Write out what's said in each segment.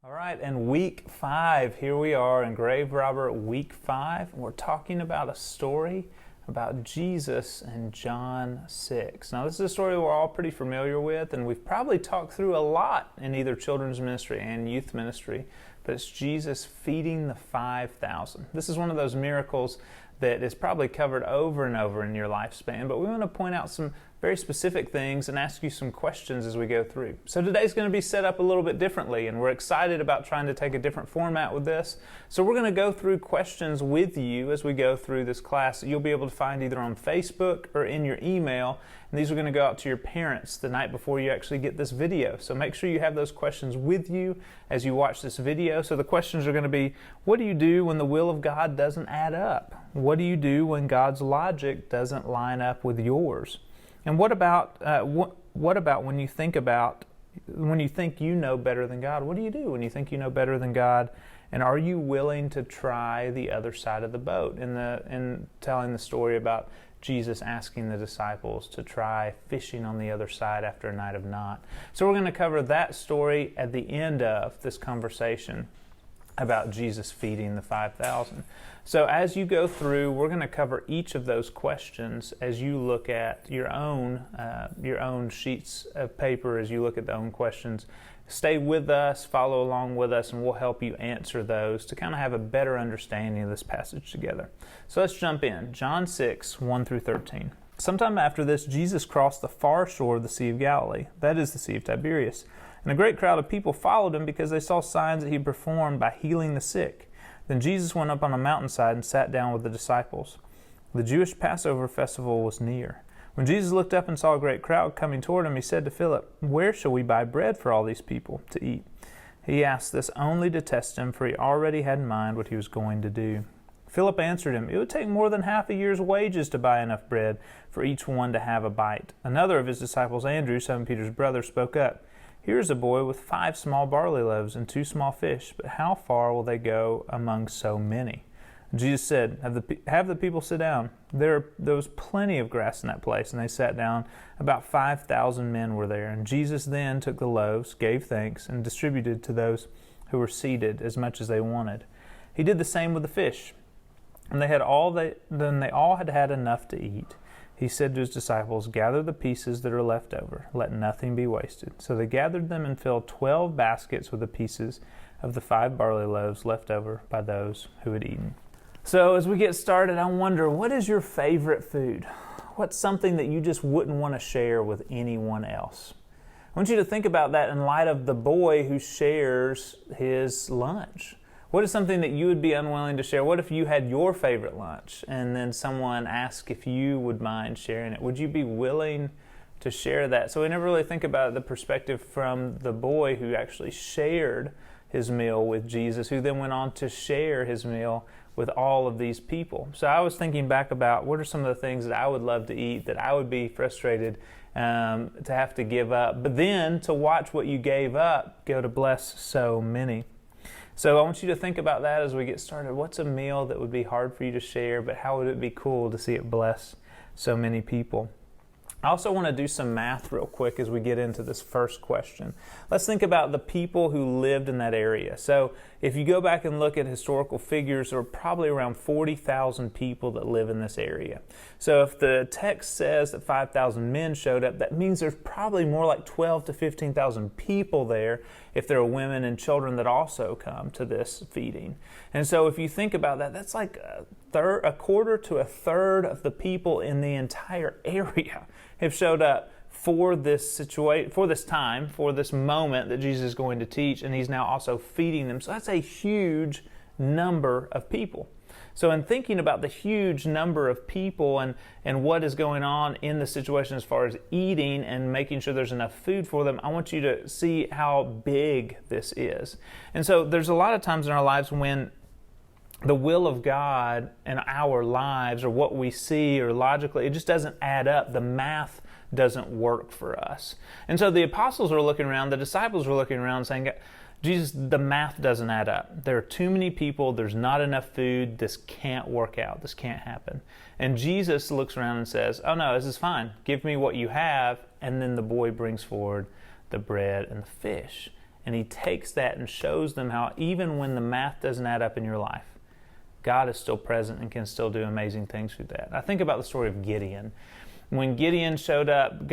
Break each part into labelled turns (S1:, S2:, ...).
S1: All right, and week 5, here we are in Grave Robber week 5. We're talking about a story about Jesus in John 6. Now, this is a story we're all pretty familiar with, and we've probably talked through a lot in either children's ministry and youth ministry, but it's Jesus feeding the 5,000. This is one of those miracles that is probably covered over and over in your lifespan, but we want to point out some very specific things and ask you some questions as we go through. So today's going to be set up a little bit differently, and we're excited about trying to take a different format with this. So we're going to go through questions with you as we go through this class that you'll be able to find either on Facebook or in your email, and these are going to go out to your parents the night before you actually get this video. So make sure you have those questions with you as you watch this video. So the questions are going to be, what do you do when the will of God doesn't add up? What do you do when God's logic doesn't line up with yours? And what about when you think you know better than God? What do you do when you think you know better than God? And are you willing to try the other side of the boat? In telling the story about Jesus asking the disciples to try fishing on the other side after a night of not. So we're going to cover that story at the end of this conversation about Jesus feeding the 5,000. So as you go through, we're going to cover each of those questions as you look at your own sheets of paper, as you look at the own questions. Stay with us, follow along with us, and we'll help you answer those to kind of have a better understanding of this passage together. So let's jump in. John 6, 1 through 13. Sometime after this, Jesus crossed the far shore of the Sea of Galilee, that is the Sea of Tiberias. And a great crowd of people followed him because they saw signs that he performed by healing the sick. Then Jesus went up on a mountainside and sat down with the disciples. The Jewish Passover festival was near. When Jesus looked up and saw a great crowd coming toward him, he said to Philip, "Where shall we buy bread for all these people to eat?" He asked this only to test him, for he already had in mind what he was going to do. Philip answered him, "It would take more than half a year's wages to buy enough bread for each one to have a bite." Another of his disciples, Andrew, Simon Peter's brother, spoke up. "Here is a boy with 5 small barley loaves and 2 small fish, but how far will they go among so many?" Jesus said, have the people sit down. There was plenty of grass in that place, and they sat down. About 5,000 men were there. And Jesus then took the loaves, gave thanks, and distributed to those who were seated as much as they wanted. He did the same with the fish. And they all had had enough to eat. He said to his disciples, "Gather the pieces that are left over. Let nothing be wasted." So they gathered them and filled 12 baskets with the pieces of the 5 barley loaves left over by those who had eaten. So as we get started, I wonder, what is your favorite food? What's something that you just wouldn't want to share with anyone else? I want you to think about that in light of the boy who shares his lunch. What is something that you would be unwilling to share? What if you had your favorite lunch and then someone asked if you would mind sharing it? Would you be willing to share that? So we never really think about the perspective from the boy who actually shared his meal with Jesus, who then went on to share his meal with all of these people. So I was thinking back about what are some of the things that I would love to eat, that I would be frustrated to have to give up, but then to watch what you gave up go to bless so many. So I want you to think about that as we get started. What's a meal that would be hard for you to share, but how would it be cool to see it bless so many people? I also want to do some math real quick as we get into this first question. Let's think about the people who lived in that area. So if you go back and look at historical figures, there are probably around 40,000 people that live in this area. So if the text says that 5,000 men showed up, that means there's probably more like 12 to 15,000 people there if there are women and children that also come to this feeding. And so if you think about that, that's like a quarter to a third of the people in the entire area have showed up for this situation, for this time, for this moment that Jesus is going to teach, and he's now also feeding them. So that's a huge number of people. So in thinking about the huge number of people and what is going on in the situation as far as eating and making sure there's enough food for them, I want you to see how big this is. And so there's a lot of times in our lives when the will of God in our lives, or what we see, or logically, it just doesn't add up. The math doesn't work for us. And so the apostles were looking around, the disciples were looking around saying, Jesus, the math doesn't add up. There are too many people, there's not enough food, this can't work out, this can't happen. And Jesus looks around and says, oh no, this is fine. Give me what you have. And then the boy brings forward the bread and the fish. And he takes that and shows them how even when the math doesn't add up in your life, God is still present and can still do amazing things through that. I think about the story of Gideon. When Gideon showed up,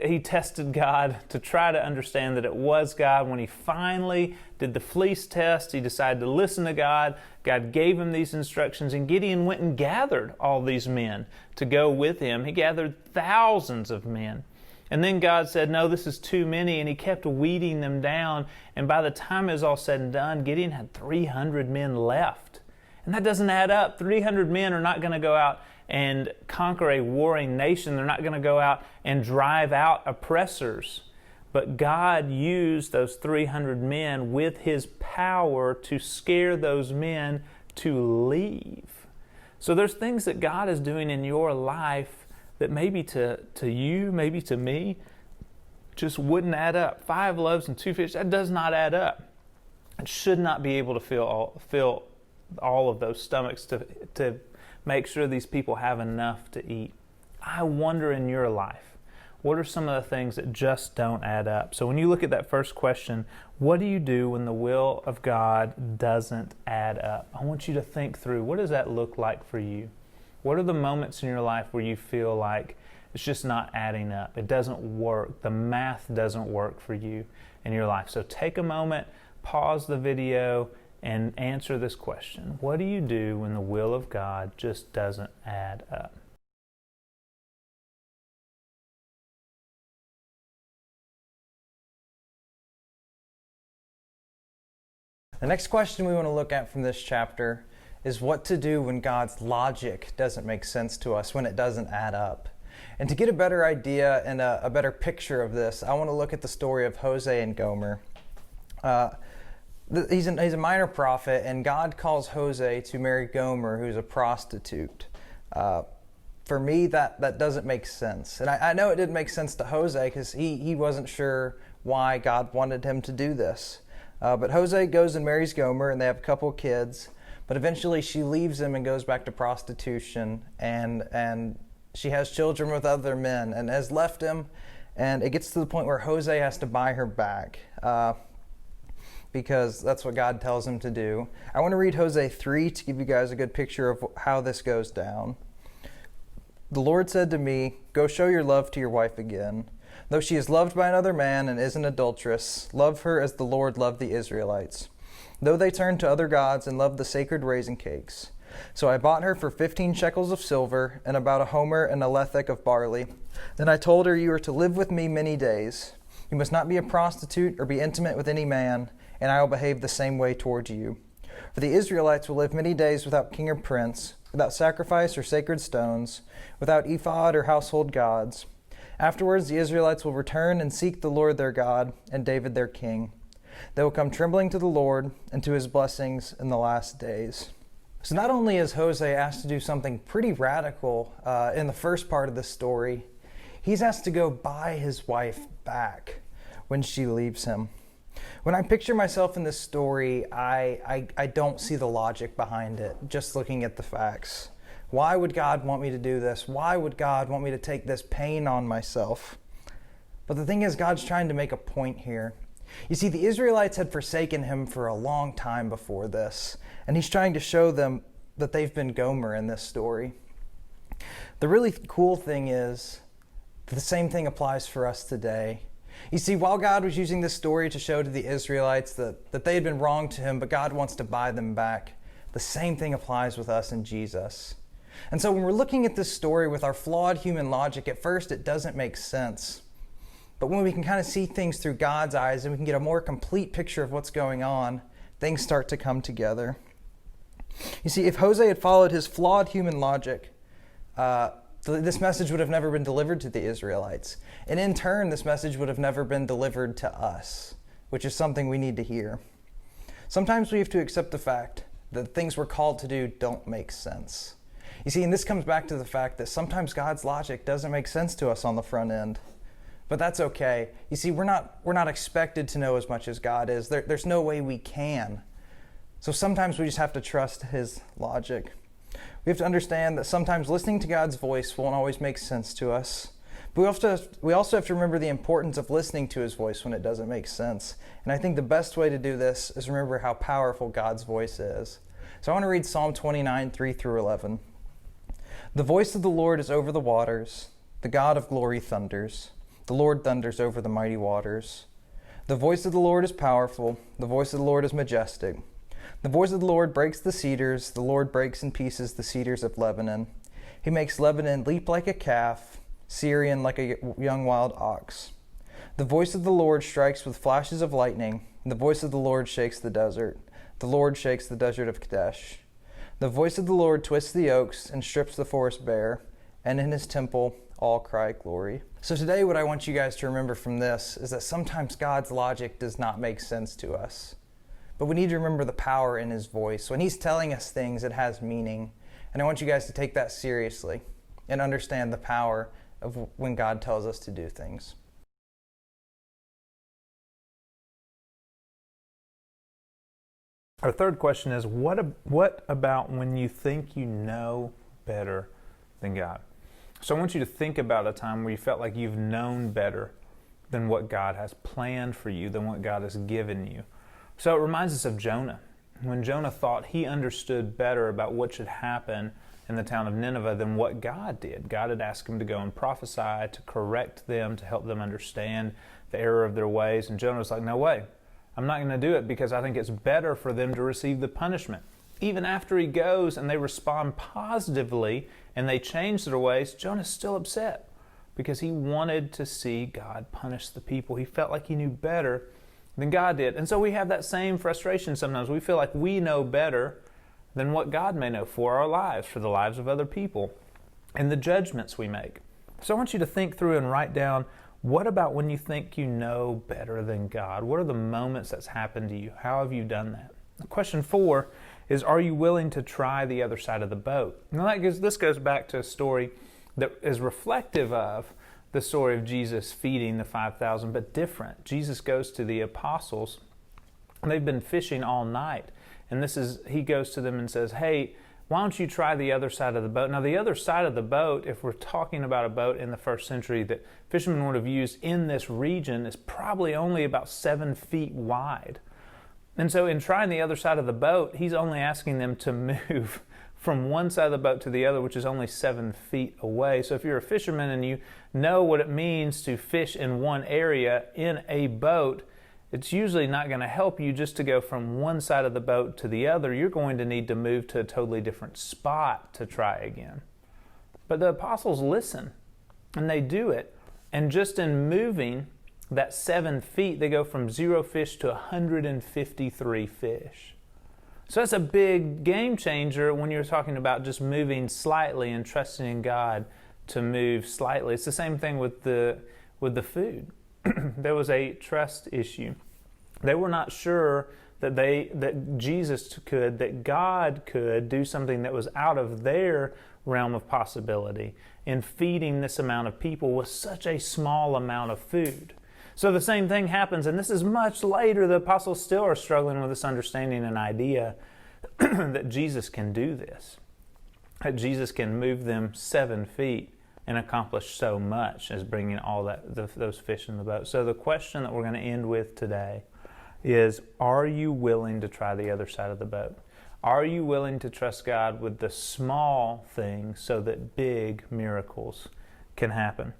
S1: he tested God to try to understand that it was God. When he finally did the fleece test, he decided to listen to God. God gave him these instructions, and Gideon went and gathered all these men to go with him. He gathered thousands of men. And then God said, no, this is too many, and he kept weeding them down. And by the time it was all said and done, Gideon had 300 men left. And that doesn't add up. 300 men are not going to go out and conquer a warring nation. They're not going to go out and drive out oppressors. But God used those 300 men with his power to scare those men to leave. So there's things that God is doing in your life that maybe to you, maybe to me, just wouldn't add up. 5 loaves and 2 fish, that does not add up. It should not be able to fill all of those stomachs to make sure these people have enough to eat. I wonder in your life, what are some of the things that just don't add up? So when you look at that first question, what do you do when the will of God doesn't add up? I want you to think through, what does that look like for you? What are the moments in your life where you feel like it's just not adding up? It doesn't work. The math doesn't work for you in your life. So take a moment, pause the video, and answer this question. What do you do when the will of God just doesn't add up?
S2: The next question we want to look at from this chapter is what to do when God's logic doesn't make sense to us, when it doesn't add up. And to get a better idea and a better picture of this, I want to look at the story of Hosea and Gomer. He's a minor prophet, and God calls Hosea to marry Gomer, who's a prostitute. For me, that doesn't make sense. And I know it didn't make sense to Hosea because he wasn't sure why God wanted him to do this. But Hosea goes and marries Gomer, and they have a couple of kids. But eventually she leaves him and goes back to prostitution, and she has children with other men and has left him. And it gets to the point where Hosea has to buy her back because that's what God tells him to do. I want to read Hosea 3 to give you guys a good picture of how this goes down. The Lord said to me, "Go show your love to your wife again. Though she is loved by another man and is an adulteress, love her as the Lord loved the Israelites. Though they turned to other gods and loved the sacred raisin cakes. So I bought her for 15 shekels of silver and about a homer and a lethek of barley. Then I told her, you are to live with me many days. You must not be a prostitute or be intimate with any man, and I will behave the same way toward you. For the Israelites will live many days without king or prince, without sacrifice or sacred stones, without ephod or household gods. Afterwards the Israelites will return and seek the Lord their God and David their king. They will come trembling to the Lord and to his blessings in the last days." So not only is Hosea asked to do something pretty radical in the first part of the story, he's asked to go buy his wife back when she leaves him. When I picture myself in this story, I don't see the logic behind it, just looking at the facts. Why would God want me to do this? Why would God want me to take this pain on myself? But the thing is, God's trying to make a point here. You see, the Israelites had forsaken him for a long time before this, and he's trying to show them that they've been Gomer in this story. The really cool thing is that the same thing applies for us today. You see, while God was using this story to show to the Israelites that they had been wrong to him, but God wants to buy them back, the same thing applies with us in Jesus. And so when we're looking at this story with our flawed human logic, at first it doesn't make sense. But when we can kind of see things through God's eyes and we can get a more complete picture of what's going on, things start to come together. You see, if Hosea had followed his flawed human logic, this message would have never been delivered to the Israelites. And in turn, this message would have never been delivered to us, which is something we need to hear. Sometimes we have to accept the fact that the things we're called to do don't make sense. You see, and this comes back to the fact that sometimes God's logic doesn't make sense to us on the front end. But that's okay. You see, we're not expected to know as much as God is. There's no way we can. So sometimes we just have to trust his logic. We have to understand that sometimes listening to God's voice won't always make sense to us, But we also have to remember the importance of listening to his voice when it doesn't make sense. And I think the best way to do this is remember how powerful God's voice is. So I want to read Psalm 29, 3 through 11. The voice of the Lord is over the waters. The God of glory thunders. The Lord thunders over the mighty waters. The voice of the Lord is powerful. The voice of the Lord is majestic. The voice of the Lord breaks the cedars. The Lord breaks in pieces the cedars of Lebanon. He makes Lebanon leap like a calf, Syrian like a young wild ox. The voice of the Lord strikes with flashes of lightning. The voice of the Lord shakes the desert. The Lord shakes the desert of Kadesh. The voice of the Lord twists the oaks and strips the forest bare, and in his temple all cry glory. So today what I want you guys to remember from this is that sometimes God's logic does not make sense to us. But we need to remember the power in his voice. When he's telling us things, it has meaning. And I want you guys to take that seriously and understand the power of when God tells us to do things.
S1: Our third question is, what about when you think you know better than God? So I want you to think about a time where you felt like you've known better than what God has planned for you, than what God has given you. So it reminds us of Jonah. When Jonah thought he understood better about what should happen in the town of Nineveh than what God did. God had asked him to go and prophesy, to correct them, to help them understand the error of their ways. And Jonah was like, no way. I'm not going to do it because I think it's better for them to receive the punishment. Even after he goes and they respond positively and they change their ways, Jonah's still upset because he wanted to see God punish the people. He felt like he knew better than God did. And so we have that same frustration sometimes. We feel like we know better than what God may know for our lives, for the lives of other people, and the judgments we make. So I want you to think through and write down, what about when you think you know better than God? What are the moments that's happened to you? How have you done that? Question 4 is, are you willing to try the other side of the boat? Now this goes back to a story that is reflective of the story of Jesus feeding the 5,000, but different. Jesus goes to the apostles, and they've been fishing all night. And he goes to them and says, hey, why don't you try the other side of the boat? Now, the other side of the boat, if we're talking about a boat in the first century that fishermen would have used in this region, is probably only about 7 feet wide. And so in trying the other side of the boat, he's only asking them to move from one side of the boat to the other, which is only 7 feet away. So if you're a fisherman and you know what it means to fish in one area in a boat, it's usually not going to help you just to go from one side of the boat to the other. You're going to need to move to a totally different spot to try again. But the apostles listen, and they do it. And just in moving that 7 feet, they go from 0 fish to 153 fish. So that's a big game changer when you're talking about just moving slightly and trusting in God to move slightly. It's the same thing with the food. There was a trust issue. They were not sure that God could do something that was out of their realm of possibility in feeding this amount of people with such a small amount of food. So the same thing happens, and this is much later. The apostles still are struggling with this understanding and idea that Jesus can do this, that Jesus can move them 7 feet and accomplish so much as bringing all those fish in the boat. So the question that we're going to end with today is, are you willing to try the other side of the boat? Are you willing to trust God with the small things so that big miracles can happen?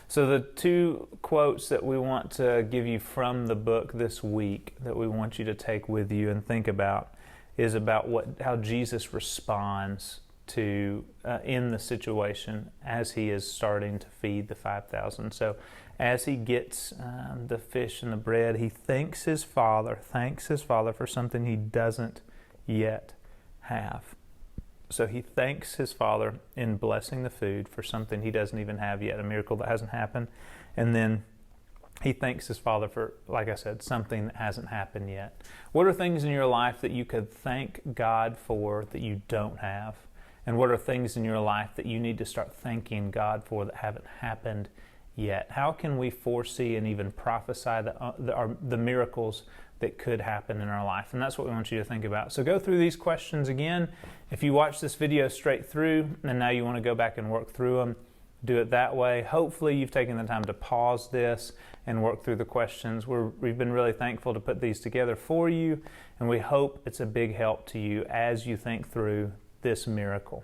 S1: So the 2 quotes that we want to give you from the book this week that we want you to take with you and think about is about how Jesus responds to in the situation as he is starting to feed the 5,000. So as he gets the fish and the bread, he thanks his Father for something he doesn't yet have. So he thanks his Father in blessing the food for something he doesn't even have yet, a miracle that hasn't happened. And then he thanks his Father for, like I said, something that hasn't happened yet. What are things in your life that you could thank God for that you don't have? And what are things in your life that you need to start thanking God for that haven't happened yet? How can we foresee and even prophesy the miracles that could happen in our life? And that's what we want you to think about. So go through these questions again. If you watch this video straight through and now you want to go back and work through them, do it that way. Hopefully you've taken the time to pause this and work through the questions. We've been really thankful to put these together for you, and we hope it's a big help to you as you think through this miracle.